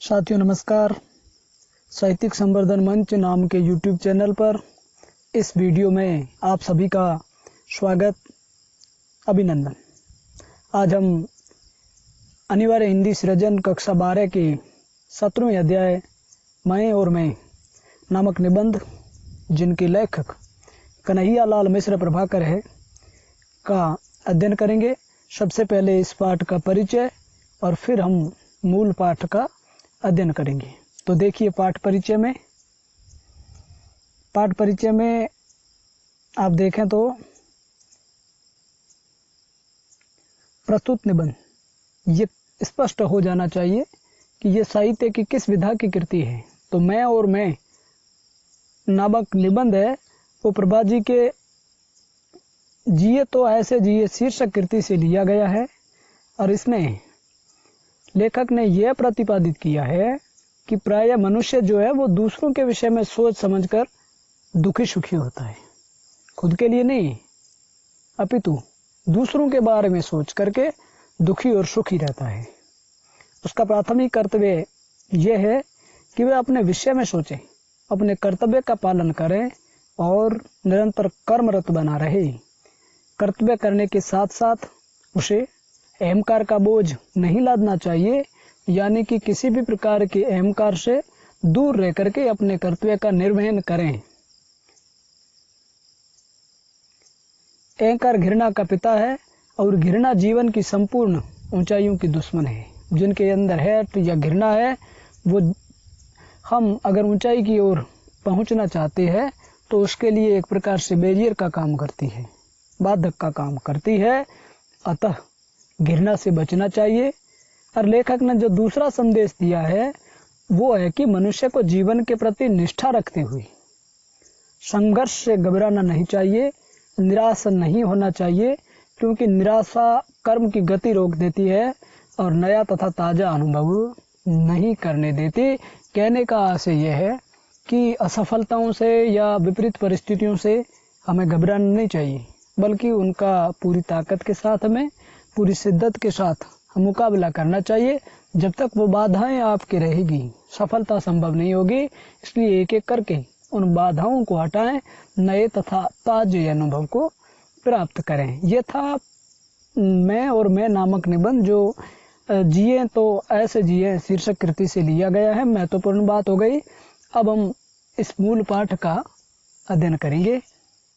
साथियों नमस्कार। साहित्यिक संवर्धन मंच नाम के YouTube चैनल पर इस वीडियो में आप सभी का स्वागत, अभिनंदन। आज हम अनिवार्य हिंदी सृजन कक्षा 12 के 17वें अध्याय मैं और मैं नामक निबंध, जिनके लेखक कन्हैया लाल मिश्र प्रभाकर है, का अध्ययन करेंगे। सबसे पहले इस पाठ का परिचय और फिर हम मूल पाठ का अध्ययन करेंगे। तो देखिए, पाठ परिचय में आप देखें तो प्रस्तुत निबंध ये स्पष्ट हो जाना चाहिए कि ये साहित्य की किस विधा की कृति है। तो मैं और मैं नामक निबंध है वो प्रभा जी के जिए तो ऐसे जिए शीर्षक कृति से लिया गया है और इसमें लेखक ने यह प्रतिपादित किया है कि प्रायः मनुष्य जो है वो दूसरों के विषय में सोच समझकर दुखी सुखी होता है, खुद के लिए नहीं अपितु दूसरों के बारे में सोच करके दुखी और सुखी रहता है। उसका प्राथमिक कर्तव्य यह है कि वह अपने विषय में सोचे, अपने कर्तव्य का पालन करें और निरंतर कर्मरत बना रहे। कर्तव्य करने के साथ साथ उसे अहंकार का बोझ नहीं लादना चाहिए, यानी कि किसी भी प्रकार के अहंकार से दूर रह करके अपने कर्तव्य का निर्वहन करें। अहंकार घृणा का पिता है और घृणा जीवन की संपूर्ण ऊंचाइयों की दुश्मन है। जिनके अंदर हेट या घृणा है, वो हम अगर ऊंचाई की ओर पहुंचना चाहते हैं तो उसके लिए एक प्रकार से बैरियर का काम करती है, बाधक का काम करती है। अतः घृणा से बचना चाहिए। और लेखक ने जो दूसरा संदेश दिया है वो है कि मनुष्य को जीवन के प्रति निष्ठा रखते हुए संघर्ष से घबराना नहीं चाहिए, निराश नहीं होना चाहिए, क्योंकि निराशा कर्म की गति रोक देती है और नया तथा ताजा अनुभव नहीं करने देती। कहने का आशय यह है कि असफलताओं से या विपरीत परिस्थितियों से हमें घबराना नहीं चाहिए, बल्कि उनका पूरी ताकत के साथ, हमें पूरी शिद्दत के साथ मुकाबला करना चाहिए। जब तक वो बाधाएं आपकी रहेगी सफलता संभव नहीं होगी। इसलिए एक एक करके उन बाधाओं को हटाएं, नए तथा ताजे अनुभव को प्राप्त करें। ये था मैं और मैं नामक निबंध, जो जिए तो ऐसे जिए शीर्षक कृति से लिया गया है। महत्वपूर्ण बात हो गई। अब हम इस मूल पाठ का अध्ययन करेंगे।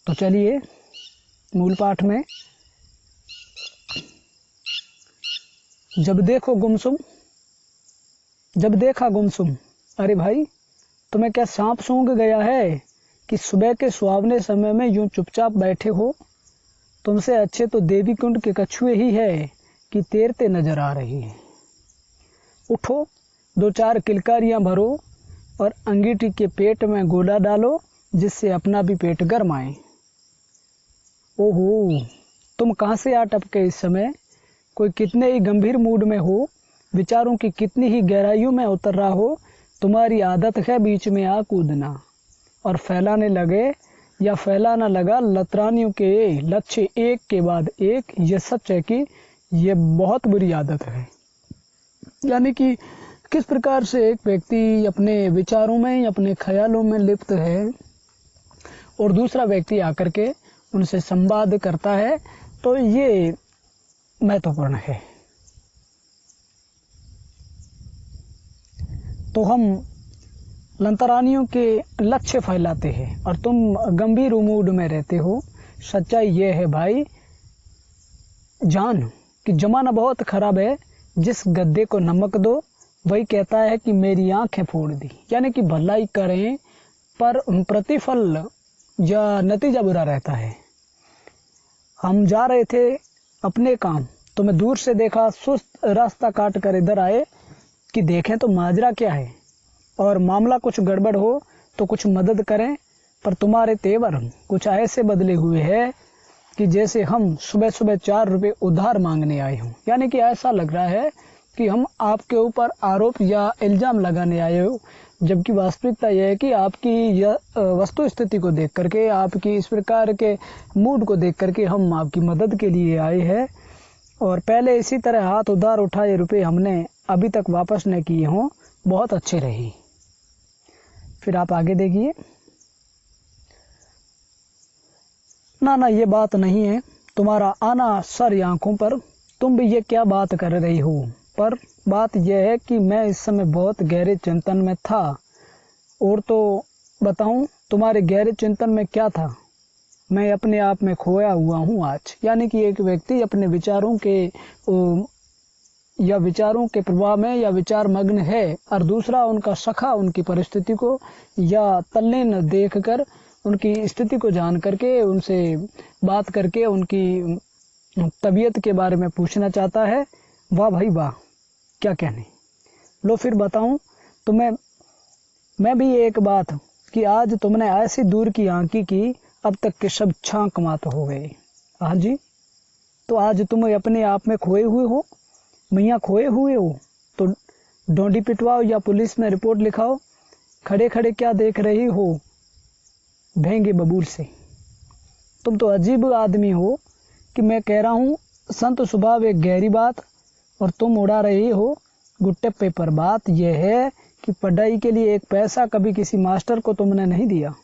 तो चलिए मूल पाठ में। जब देखा गुमसुम, अरे भाई तुम्हें क्या सांप सूंघ गया है कि सुबह के सुहावने समय में यूं चुपचाप बैठे हो? तुमसे अच्छे तो देवी कुंड के कछुए ही है कि तैरते नजर आ रही हैं। उठो, दो चार किलकारियां भरो और अंगीठी के पेट में गोला डालो, जिससे अपना भी पेट गर्म आए। ओहो, तुम कहाँ से आ टपके इस समय? कोई कितने ही गंभीर मूड में हो, विचारों की कितनी ही गहराइयों में उतर रहा हो, तुम्हारी आदत है बीच में आ कूदना और फैलाने लगे या फैलाना लगा लतरानियों के लक्ष्य एक के बाद एक। ये सच है कि ये बहुत बुरी आदत है। यानी कि किस प्रकार से एक व्यक्ति अपने विचारों में, अपने ख्यालों में लिप्त है और दूसरा व्यक्ति आकर के उनसे संवाद करता है, तो ये महत्वपूर्ण है। तो हम लंतरानियों के लक्ष्य फैलाते हैं और तुम गंभीर मूड में रहते हो। सच्चाई यह है भाई, जान कि जमाना बहुत खराब है। जिस गद्दे को नमक दो वही कहता है कि मेरी आंखें फोड़ दी। यानी कि भलाई करें पर प्रतिफल या नतीजा बुरा रहता है। हम जा रहे थे अपने काम, तो मैं दूर से देखा, सुस्त रास्ता काट कर इधर आए कि देखें तो माजरा क्या है और मामला कुछ गड़बड़ हो तो कुछ मदद करें। पर तुम्हारे तेवर कुछ ऐसे बदले हुए हैं कि जैसे हम सुबह सुबह 4 रुपए उधार मांगने आए हों। यानी कि ऐसा लग रहा है कि हम आपके ऊपर आरोप या इल्जाम लगाने आए हो, जबकि वास्तविकता यह है कि आपकी वस्तु स्थिति को देख करके, आपकी इस प्रकार के मूड को देख करके हम आपकी मदद के लिए आए हैं। और पहले इसी तरह हाथ उधार उठाए रुपए हमने अभी तक वापस न किए हों, बहुत अच्छी रही। फिर आप आगे देखिए, ना ये बात नहीं है, तुम्हारा आना सर आंखों पर, तुम भी ये क्या बात कर रही हो। पर बात यह है कि मैं इस समय बहुत गहरे चिंतन में था। और तो बताऊं तुम्हारे गहरे चिंतन में क्या था, मैं अपने आप में खोया हुआ हूँ आज। यानी कि एक व्यक्ति अपने विचारों के प्रभाव में या विचार मग्न है, और दूसरा उनका सखा उनकी परिस्थिति को या तल्लीन देखकर, उनकी स्थिति को जान करके, उनसे बात करके उनकी तबीयत के बारे में पूछना चाहता है। वाह भाई वाह, क्या कहने। लो फिर बताऊं तुम्हें मैं भी एक बात कि आज तुमने ऐसी दूर की आंकी की, अब तक के सब छांक मात हो गए। हाँ जी, तो आज तुम अपने आप में खोए हुए हो, मैया खोए हुए हो। तो डोंडी पिटवाओ या पुलिस में रिपोर्ट लिखाओ। खड़े खड़े क्या देख रही हो भेंगे बबूल से। तुम तो अजीब आदमी हो कि मैं कह रहा हूँ संत स्वभाव एक गहरी बात, और तुम उड़ा रही हो गुट्टे पेपर। बात यह है कि पढ़ाई के लिए एक पैसा कभी किसी मास्टर को तुमने नहीं दिया।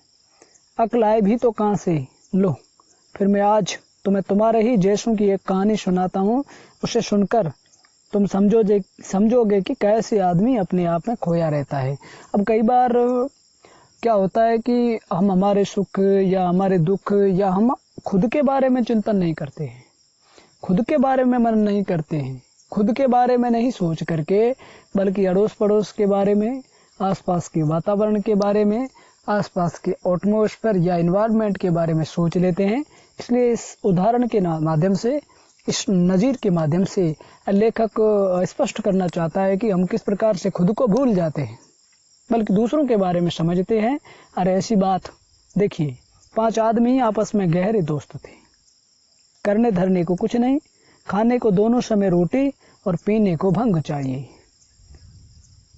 अक्ल आए भी तो कहाँ से। लो फिर मैं आज तुम्हें तुम्हारे ही जैसों की एक कहानी सुनाता हूँ। उसे सुनकर तुम समझोगे कि कैसे आदमी अपने आप में खोया रहता है। अब कई बार क्या होता है कि हम हमारे सुख या हमारे दुख या हम खुद के बारे में चिंतन नहीं करते हैं, खुद के बारे में मन नहीं करते हैं, खुद के बारे में नहीं सोच करके, बल्कि अड़ोस पड़ोस के बारे में, आसपास के वातावरण के बारे में, आसपास के एटमॉस्फेयर या इन्वायरमेंट के बारे में सोच लेते हैं। इसलिए इस उदाहरण के माध्यम से, इस नज़ीर के माध्यम से लेखक स्पष्ट करना चाहता है कि हम किस प्रकार से खुद को भूल जाते हैं, बल्कि दूसरों के बारे में समझते हैं। अरे ऐसी बात देखिए, 5 आदमी आपस में गहरे दोस्त थे। करने धरने को कुछ नहीं, खाने को दोनों समय रोटी और पीने को भंग चाहिए।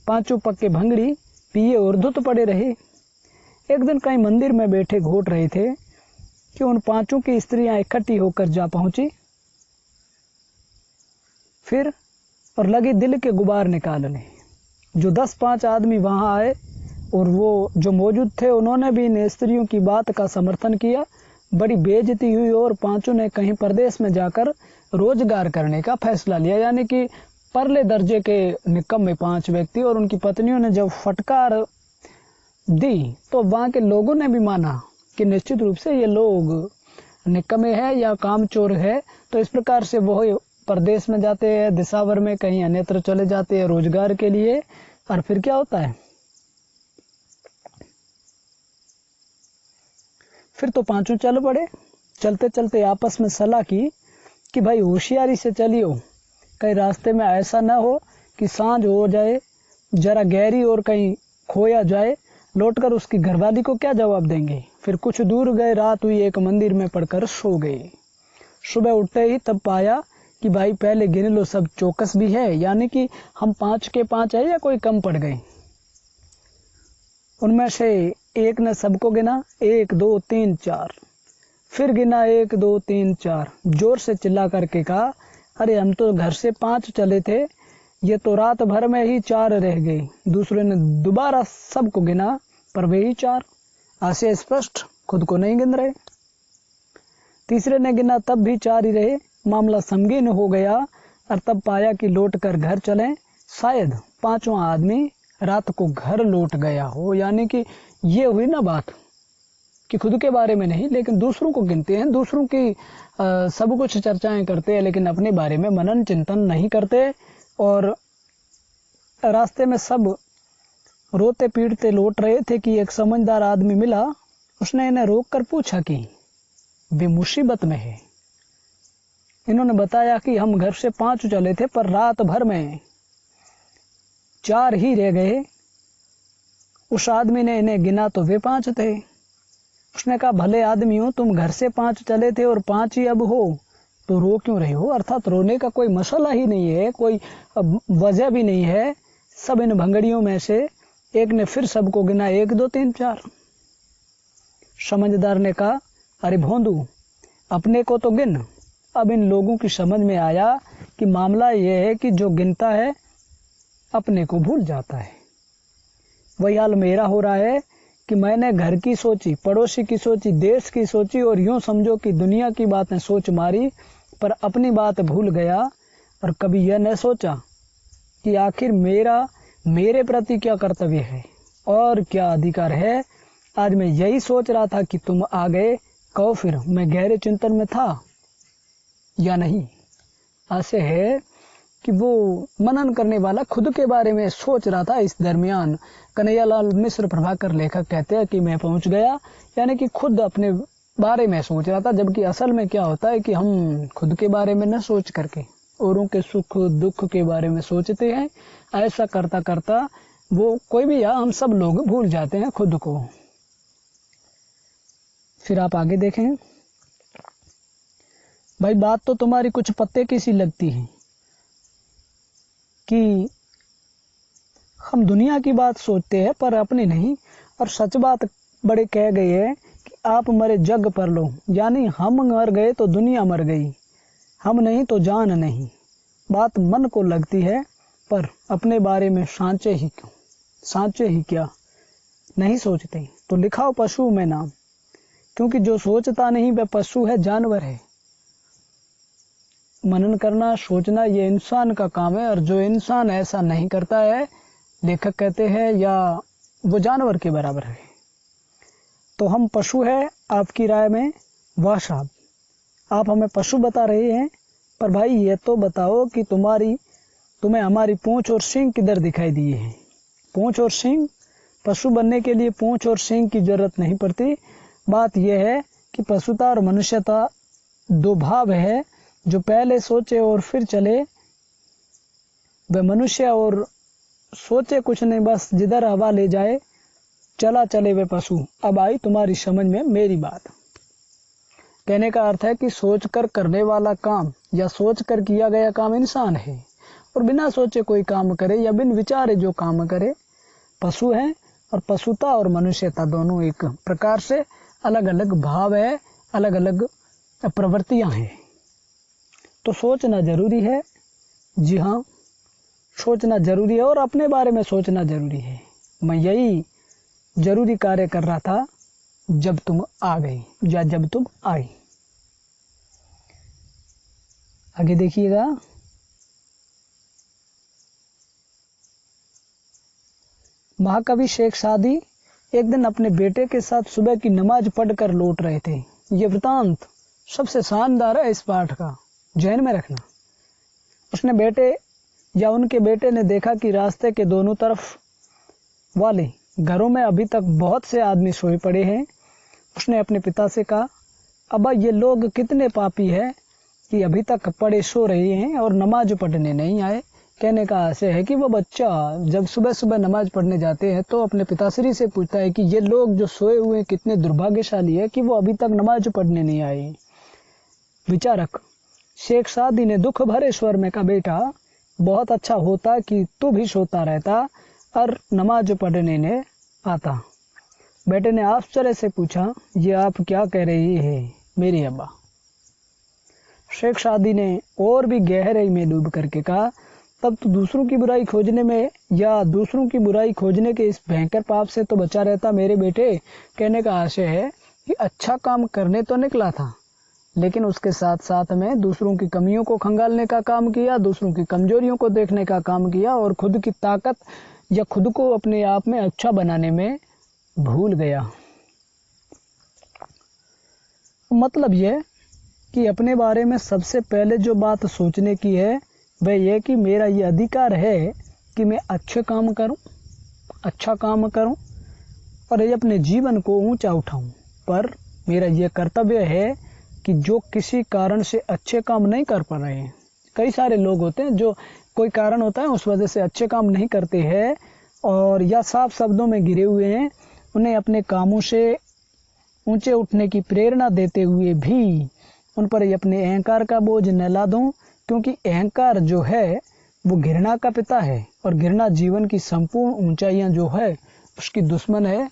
5 पक्के भंगड़ी पिए और धुत पड़े रहे। एक दिन कहीं मंदिर में बैठे घोट रहे थे कि उन 5 की स्त्रियां इकट्ठी होकर जा पहुंची। फिर और लगे दिल के गुबार निकालने। जो 10-5 आदमी वहां आए और वो जो मौजूद थे, उन्होंने भी इन स्त्रियों की बात का समर्थन किया। बड़ी बेइज्जती हुई और 5 ने कहीं प्रदेश में जाकर रोजगार करने का फैसला लिया। यानी कि परले दर्जे के निकम्मे 5 व्यक्ति, और उनकी पत्नियों ने जब फटकार दी तो वहां के लोगों ने भी माना कि निश्चित रूप से ये लोग निकम्मे है या कामचोर है। तो इस प्रकार से वो प्रदेश में जाते हैं, दिशावर में कहीं अन्यत्र चले जाते हैं रोजगार के लिए। और फिर क्या होता है, फिर तो 5 चल पड़े। चलते चलते आपस में सलाह की कि भाई होशियारी से चलियो, कहीं रास्ते में ऐसा ना हो कि सांझ हो जाए, जरा गहरी और कहीं खोया जाए। लौटकर उसकी घरवाली को क्या जवाब देंगे। फिर कुछ दूर गए, रात हुई, एक मंदिर में पड़कर सो गए। सुबह उठते ही तब पाया कि भाई पहले गिन लो, सब चौकस भी है। यानी कि हम 5 के 5 है या कोई कम पड़ गए। उनमें से एक ने सबको गिना, 1 2 3 4। फिर गिना 1 2 3 4। जोर से चिल्ला करके कहा, अरे हम तो घर से 5 चले थे, ये तो रात भर में ही 4 रह गए। दूसरे ने दोबारा सबको गिना, पर वे ही 4। आशय स्पष्ट, खुद को नहीं गिन रहे। तीसरे ने गिना, तब भी 4 ही रहे। मामला संगीन हो गया और तब पाया कि लौट कर घर चले। शायद 5वां आदमी रात को घर लौट गया हो। यानी कि ये हुई ना बात कि खुद के बारे में नहीं, लेकिन दूसरों को गिनते हैं, दूसरों की सब कुछ चर्चाएं करते हैं, लेकिन अपने बारे में मनन चिंतन नहीं करते। और रास्ते में सब रोते पीटते लौट रहे थे कि एक समझदार आदमी मिला। उसने इन्हें रोक कर पूछा कि वे मुसीबत में है। इन्होंने बताया कि हम घर से 5 चले थे, पर रात भर में 4 ही रह गए। उस आदमी ने इन्हें गिना तो वे 5 थे। उसने कहा, भले आदमी हो, तुम घर से 5 चले थे और 5 ही अब हो, तो रो क्यों रहे हो। अर्थात रोने का कोई मसला ही नहीं है, कोई वजह भी नहीं है। सब इन भंगड़ियों में से एक ने फिर सबको गिना, 1 2 3 4। समझदार ने कहा, अरे भोंदू, अपने को तो गिन। अब इन लोगों की समझ में आया कि मामला यह है कि जो गिनता है अपने को भूल जाता है। वही हाल मेरा हो रहा है कि मैंने घर की सोची, पड़ोसी की सोची, देश की सोची और यूं समझो कि दुनिया की बातें सोच मारी, पर अपनी बात भूल गया और कभी यह न सोचा कि आखिर मेरे प्रति क्या कर्तव्य है और क्या अधिकार है। आज मैं यही सोच रहा था कि तुम आ गए। कहो फिर मैं गहरे चिंतन में था या नहीं। ऐसे है कि वो मनन करने वाला खुद के बारे में सोच रहा था। इस दरमियान कन्हैयालाल मिश्र प्रभाकर लेखक कहते हैं कि मैं पहुंच गया, यानी कि खुद अपने बारे में सोच रहा था। जबकि असल में क्या होता है कि हम खुद के बारे में न सोच करके औरों के सुख दुख के बारे में सोचते हैं। ऐसा करता करता वो कोई भी या हम सब लोग भूल जाते हैं खुद को। फिर आप आगे देखें। भाई बात तो तुम्हारी कुछ पत्ते की सी लगती है कि हम दुनिया की बात सोचते हैं पर अपनी नहीं, और सच बात बड़े कह गए हैं कि आप मरे जग पर लो, यानी हम मर गए तो दुनिया मर गई, हम नहीं तो जान नहीं। बात मन को लगती है पर अपने बारे में सांचे ही क्या नहीं सोचते। तो लिखाओ पशु में नाम, क्योंकि जो सोचता नहीं वह पशु है, जानवर है। मनन करना, सोचना ये इंसान का काम है, और जो इंसान ऐसा नहीं करता है, लेखक कहते हैं, या वो जानवर के बराबर है। तो हम पशु है आपकी राय में? वाह साहब, आप हमें पशु बता रहे हैं। पर भाई ये तो बताओ कि तुम्हें हमारी पूंछ और सींग किधर दिखाई दिए हैं? पूंछ और सींग, पशु बनने के लिए पूंछ और सींग की जरूरत नहीं पड़ती। बात यह है कि पशुता और मनुष्यता दो भाव है, जो पहले सोचे और फिर चले वह मनुष्य, और सोचे कुछ नहीं, बस जिधर हवा ले जाए चला चले वे पशु। अब आई तुम्हारी समझ में मेरी बात। कहने का अर्थ है कि सोचकर करने वाला काम या सोचकर किया गया काम इंसान है, और बिना सोचे कोई काम करे या बिन विचारे जो काम करे पशु है। और पशुता और मनुष्यता दोनों एक प्रकार से अलग अलग भाव है, अलग अलग प्रवृत्तियां हैं। तो सोचना जरूरी है। जी हाँ, सोचना जरूरी है और अपने बारे में सोचना जरूरी है। मैं यही जरूरी कार्य कर रहा था जब तुम आ गई या जब तुम आई। आगे देखिएगा। महाकवि शेख सादी एक दिन अपने बेटे के साथ सुबह की नमाज पढ़कर लौट रहे थे। ये वृतांत सबसे शानदार है इस पाठ का, ध्यान में रखना। उसने बेटे या उनके बेटे ने देखा कि रास्ते के दोनों तरफ वाले घरों में अभी तक बहुत से आदमी सोए पड़े हैं। उसने अपने पिता से कहा, अब्बा ये लोग कितने पापी है कि अभी तक पड़े सो रहे हैं और नमाज पढ़ने नहीं आए। कहने का आशय है कि वो बच्चा जब सुबह सुबह नमाज पढ़ने जाते हैं तो अपने पिताश्री से पूछता है कि ये लोग जो सोए हुए हैं कितने दुर्भाग्यशाली है कि वो अभी तक नमाज पढ़ने नहीं आए। विचारक शेख सादी ने दुख भरे स्वर में कहा, बेटा बहुत अच्छा होता कि तू भी सोता रहता और नमाज पढ़ने ने आता। बेटे ने आश्चर्य से पूछा, ये आप क्या कह रही है मेरी अब्बा? शेख सादी ने और भी गहराई में डूब करके कहा, तब तो दूसरों की बुराई खोजने में या दूसरों की बुराई खोजने के इस भयंकर पाप से तो बचा रहता मेरे बेटे। कहने का आशय है कि अच्छा काम करने तो निकला था, लेकिन उसके साथ साथ में दूसरों की कमियों को खंगालने का काम किया, दूसरों की कमजोरियों को देखने का काम किया और खुद की ताकत या खुद को अपने आप में अच्छा बनाने में भूल गया। मतलब यह कि अपने बारे में सबसे पहले जो बात सोचने की है वह यह कि मेरा ये अधिकार है कि मैं अच्छा काम करूं और ये अपने जीवन को ऊंचा उठाऊं। पर मेरा ये कर्तव्य है कि जो किसी कारण से अच्छे काम नहीं कर पा रहे हैं, कई सारे लोग होते हैं जो कोई कारण होता है उस वजह से अच्छे काम नहीं करते हैं और या साफ शब्दों में गिरे हुए हैं, उन्हें अपने कामों से ऊंचे उठने की प्रेरणा देते हुए भी उन पर अपने अहंकार का बोझ न ला दूं, क्योंकि अहंकार जो है वो घृणा का पिता है और घृणा जीवन की संपूर्ण ऊंचाइयां जो है उसकी दुश्मन है।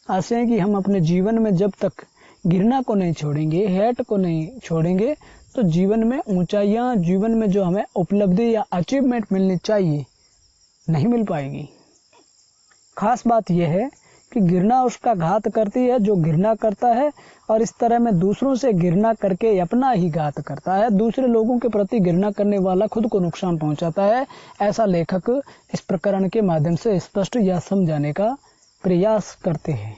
आशा है कि हम अपने जीवन में जब तक घृणा को नहीं छोड़ेंगे, हेट को नहीं छोड़ेंगे, तो जीवन में ऊंचाइयां, जीवन में जो हमें उपलब्धि या अचीवमेंट मिलनी चाहिए नहीं मिल पाएगी। खास बात यह है कि घृणा उसका घात करती है जो घृणा करता है, और इस तरह में दूसरों से घृणा करके अपना ही घात करता है। दूसरे लोगों के प्रति घृणा करने वाला खुद को नुकसान पहुंचाता है। ऐसा लेखक इस प्रकरण के माध्यम से स्पष्ट या समझाने का प्रयास करते हैं।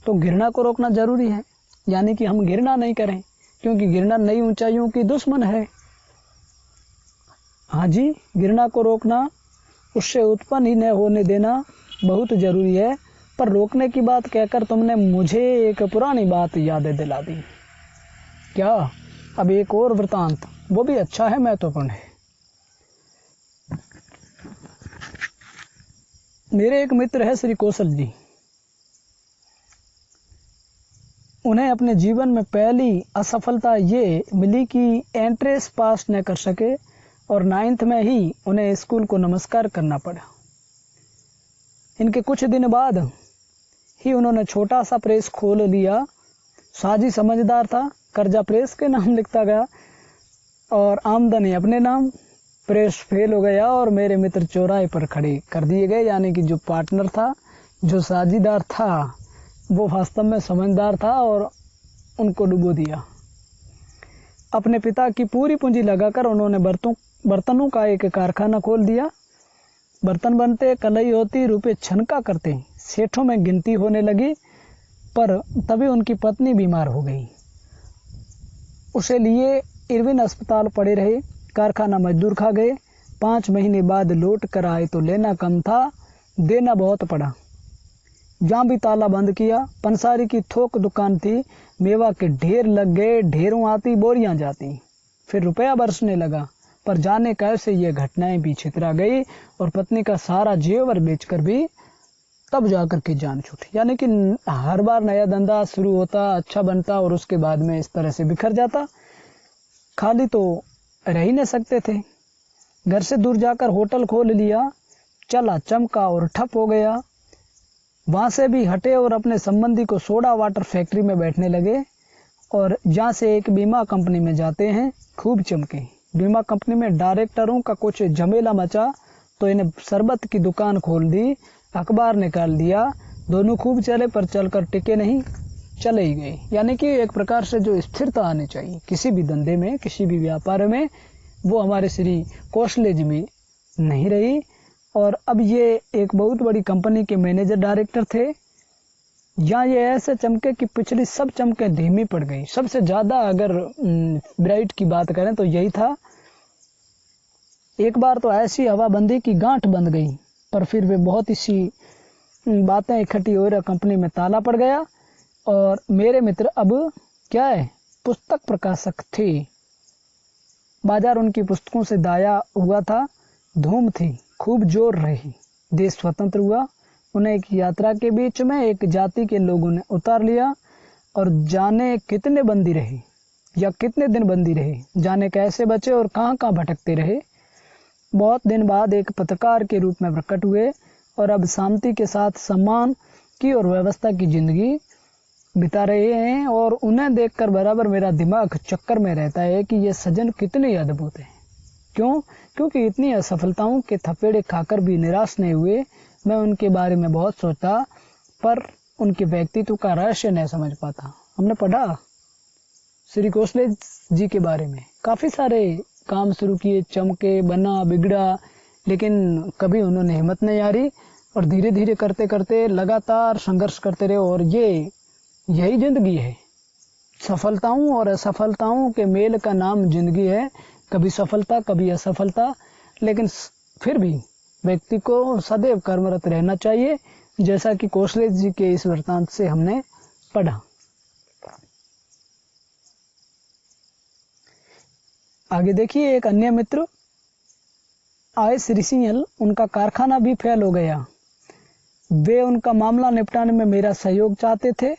तो घृणा को रोकना जरूरी है, यानी कि हम घृणा नहीं करें, क्योंकि घृणा नई ऊंचाइयों की दुश्मन है। हाँ जी, घृणा को रोकना, उससे उत्पन्न ही न होने देना बहुत जरूरी है। पर रोकने की बात कहकर तुमने मुझे एक पुरानी बात याद दिला दी। क्या? अब एक और वृतांत, वो भी अच्छा है, महत्वपूर्ण है। मेरे एक मित्र है श्री कौशल जी। उन्हें अपने जीवन में पहली असफलता ये मिली कि एंट्रेंस पास न कर सके, और 9th में ही उन्हें स्कूल को नमस्कार करना पड़ा। इनके कुछ दिन बाद ही उन्होंने छोटा सा प्रेस खोल लिया। साजी समझदार था, कर्जा प्रेस के नाम लिखता गया और आमदनी अपने नाम। प्रेस फेल हो गया और मेरे मित्र चौराहे पर खड़े कर दिए गए, यानी कि जो पार्टनर था, जो साझीदार था, वो वास्तव में समझदार था और उनको डुबो दिया। अपने पिता की पूरी पूंजी लगाकर उन्होंने बर्तनों का एक कारखाना खोल दिया। बर्तन बनते, कलई होती, रुपए छनका करते, सेठों में गिनती होने लगी। पर तभी उनकी पत्नी बीमार हो गई। उसे लिए इरविन अस्पताल पड़े रहे। कारखाना मजदूर खा गए। 5 महीने बाद लौट कर आए तो लेना कम था, देना बहुत पड़ा। जहाँ भी ताला बंद किया। पंसारी की थोक दुकान थी, मेवा के ढेर लग गए। ढेरों आती, बोरियां जाती। फिर रुपया बरसने लगा। पर जाने कैसे ये घटनाएं भी छितरा गई और पत्नी का सारा जेवर बेचकर भी तब जाकर के जान छूटी। यानी कि हर बार नया धंधा शुरू होता, अच्छा बनता और उसके बाद में इस तरह से बिखर जाता। खाली तो रह ही नहीं सकते थे। घर से दूर जाकर होटल खोल लिया। चला चमका और ठप हो गया। वहां से भी हटे और अपने संबंधी को सोडा वाटर फैक्ट्री में बैठने लगे, और जहाँ से एक बीमा कंपनी में जाते हैं, खूब चमके। बीमा कंपनी में डायरेक्टरों का कुछ झमेला मचा तो इन्हें शरबत की दुकान खोल दी, अखबार निकाल दिया। दोनों खूब चले पर चलकर टिके नहीं, चले ही गए। यानी कि एक प्रकार से जो स्थिरता आनी चाहिए किसी भी धंधे में, किसी भी व्यापार में, वो हमारे श्री कौशले जी में नहीं रही। और अब ये एक बहुत बड़ी कंपनी के मैनेजर डायरेक्टर थे। यहाँ ये ऐसे चमके कि पिछली सब चमके धीमी पड़ गई। सबसे ज्यादा अगर ब्राइट की बात करें तो यही था। एक बार तो ऐसी हवाबंदी की गांठ बंध गई, पर फिर वे बहुत सी बातें इकट्ठी हो रही, कंपनी में ताला पड़ गया। और मेरे मित्र अब क्या है, पुस्तक प्रकाशक थे। बाजार उनकी पुस्तकों से दाया हुआ था। धूम थी, खूब जोर रही। देश स्वतंत्र हुआ। उन्हें एक यात्रा के बीच में एक जाति के लोगों ने उतार लिया, और जाने कितने बंदी रहे या कितने दिन बंदी रहे, जाने कैसे बचे और कहाँ कहाँ भटकते रहे। बहुत दिन बाद एक पत्रकार के रूप में प्रकट हुए और अब शांति के साथ सम्मान की और व्यवस्था की जिंदगी बिता रहे हैं। और उन्हें देखकर बराबर मेरा दिमाग चक्कर में रहता है कि ये सज्जन कितने अद्भुत हैं। क्यों? क्योंकि इतनी असफलताओं के थपेड़े खाकर भी निराश नहीं हुए। मैं उनके बारे में बहुत सोचा, पर उनके व्यक्तित्व का रहस्य नहीं समझ पाता। हमने पढ़ा श्री कौशले जी के बारे में, काफी सारे काम शुरू किए, चमके, बना, बिगड़ा, लेकिन कभी उन्होंने हिम्मत नहीं हारी और धीरे धीरे करते करते लगातार संघर्ष करते रहे। और यही जिंदगी है। सफलताओं और असफलताओं के मेल का नाम जिंदगी है। कभी सफलता, कभी असफलता, लेकिन फिर भी व्यक्ति को सदैव कर्मरत रहना चाहिए, जैसा कि कौशले जी के इस वृत्तांत से हमने पढ़ा। आगे देखिए, एक अन्य मित्र आए श्री सिंहल, उनका कारखाना भी फेल हो गया। वे उनका मामला निपटाने में मेरा सहयोग चाहते थे।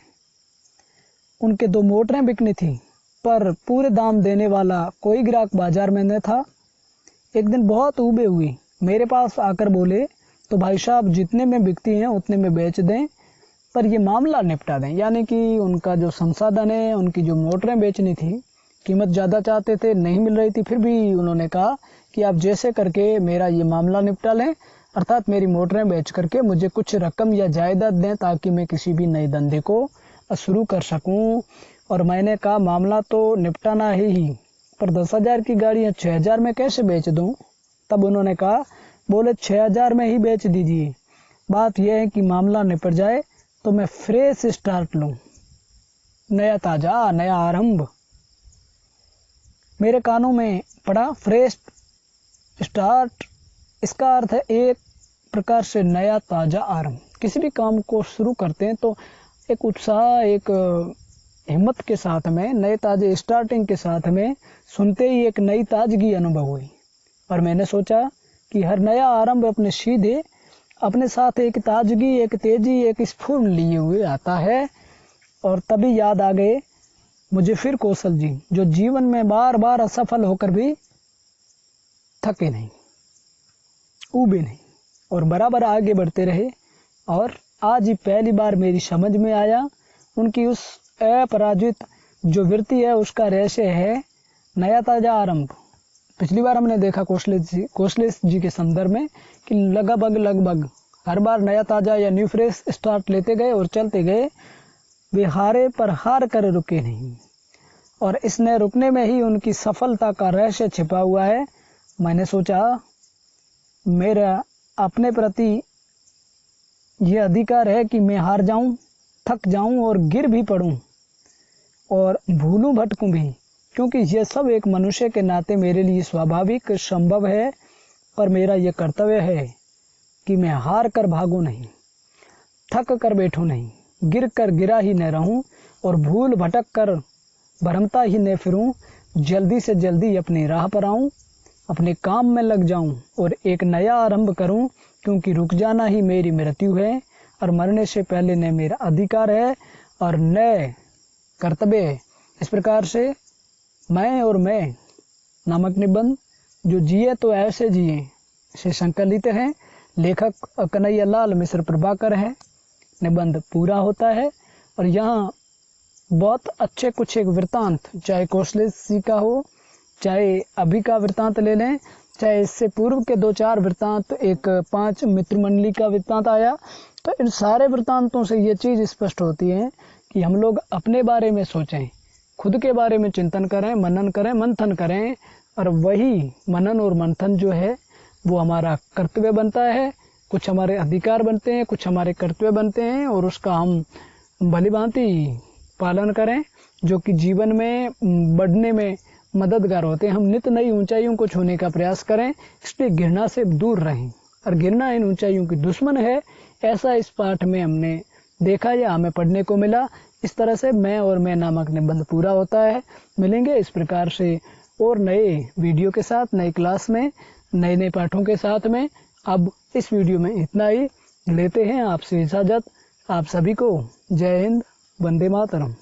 उनके 2 मोटरें बिकनी थी, पर पूरे दाम देने वाला कोई ग्राहक बाजार में न था। एक दिन बहुत उबे हुए मेरे पास आकर बोले, तो भाई साहब जितने में बिकती हैं उतने में बेच दें, पर ये मामला निपटा दें। यानी कि उनका जो संसाधन है, उनकी जो मोटरें बेचनी थी, कीमत ज़्यादा चाहते थे, नहीं मिल रही थी। फिर भी उन्होंने कहा कि आप जैसे करके मेरा ये मामला निपटा लें, अर्थात मेरी मोटरें बेच करके मुझे कुछ रकम या जायदाद दें ताकि मैं किसी भी नए धंधे को शुरू कर सकूं। और मैंने कहा मामला तो निपटाना ही, पर 10,000 की गाड़ियाँ 6,000 में कैसे बेच दूं? तब उन्होंने कहा, बोले 6,000 में ही बेच दीजिए। बात यह है कि मामला निपट जाए तो मैं फ्रेश स्टार्ट लूं, नया ताजा, नया आरंभ। मेरे कानों में पड़ा फ्रेश स्टार्ट। इसका अर्थ है एक प्रकार से नया ताजा आरंभ। किसी भी काम को शुरू करते हैं तो एक उत्साह, एक हिम्मत के साथ में, नए ताजे स्टार्टिंग के साथ में सुनते ही एक नई ताजगी अनुभव हुई। और मैंने सोचा कि हर नया आरंभ अपने साथ एक ताजगी, एक तेजी, एक स्फूर्ति लिए हुए आता है। और तभी याद आ गए मुझे फिर कौशल जी, जो जीवन में बार बार असफल होकर भी थके नहीं, ऊबे नहीं और बराबर आगे बढ़ते रहे। और आज ही पहली बार मेरी समझ में आया उनकी उस अपराजित जो वृत्ति है उसका रहस्य है नया ताजा आरंभ। पिछली बार हमने देखा कौशलेश जी के संदर्भ में कि लगभग हर बार नया ताजा या न्यू फ्रेश स्टार्ट लेते गए और चलते गए। वे हारे पर हार कर रुके नहीं, और इसने रुकने में ही उनकी सफलता का रहस्य छिपा हुआ है। मैंने सोचा मेरा अपने प्रति यह अधिकार है कि मैं हार जाऊं, थक जाऊं और गिर भी पड़ूं और भूलूं, भटकूं भी, क्योंकि यह सब एक मनुष्य के नाते मेरे लिए स्वाभाविक संभव है। पर मेरा यह कर्तव्य है कि मैं हार कर भागूं नहीं, थक कर बैठूं नहीं, गिर कर गिरा ही न रहूं और भूल भटक कर भरमता ही न फिरूं। जल्दी से जल्दी अपनी राह पर आऊं, अपने काम में लग जाऊं और एक नया आरंभ करूं, क्योंकि रुक जाना ही मेरी मृत्यु है और मरने से पहले न मेरा अधिकार है और न कर्तव्य है। इस प्रकार से मैं और मैं नामक निबंध जो जिए तो ऐसे जिए से संकलित है। लेखक कन्हैयालाल मिश्र प्रभाकर है। निबंध पूरा होता है और यहाँ बहुत अच्छे कुछ एक वृत्तांत, चाहे कौशलेश जी का हो, चाहे अभी का वृत्तांत ले लें, चाहे इससे पूर्व के 2-4 वृत्तांत, एक 5 मित्र मंडली का वृत्तांत आया, तो इन सारे वृत्तांतों से ये चीज़ स्पष्ट होती है कि हम लोग अपने बारे में सोचें, खुद के बारे में चिंतन करें, मनन करें, मंथन करें, और वही मनन और मंथन जो है वो हमारा कर्तव्य बनता है। कुछ हमारे अधिकार बनते हैं, कुछ हमारे कर्तव्य बनते हैं, और उसका हम भलीभांति पालन करें, जो कि जीवन में बढ़ने में मददगार होते हैं। हम नित्य नई ऊंचाइयों को छूने का प्रयास करें, इसलिए घृणा से दूर रहें, और घृणा इन ऊंचाइयों की दुश्मन है, ऐसा इस पाठ में हमने देखा या हमें पढ़ने को मिला। इस तरह से मैं और मैं नामक निबंध पूरा होता है। मिलेंगे इस प्रकार से और नए वीडियो के साथ, नई क्लास में, नए पाठों के साथ में। अब इस वीडियो में इतना ही, लेते हैं आपसे इजाज़त। आप सभी को जय हिंद, वंदे मातरम।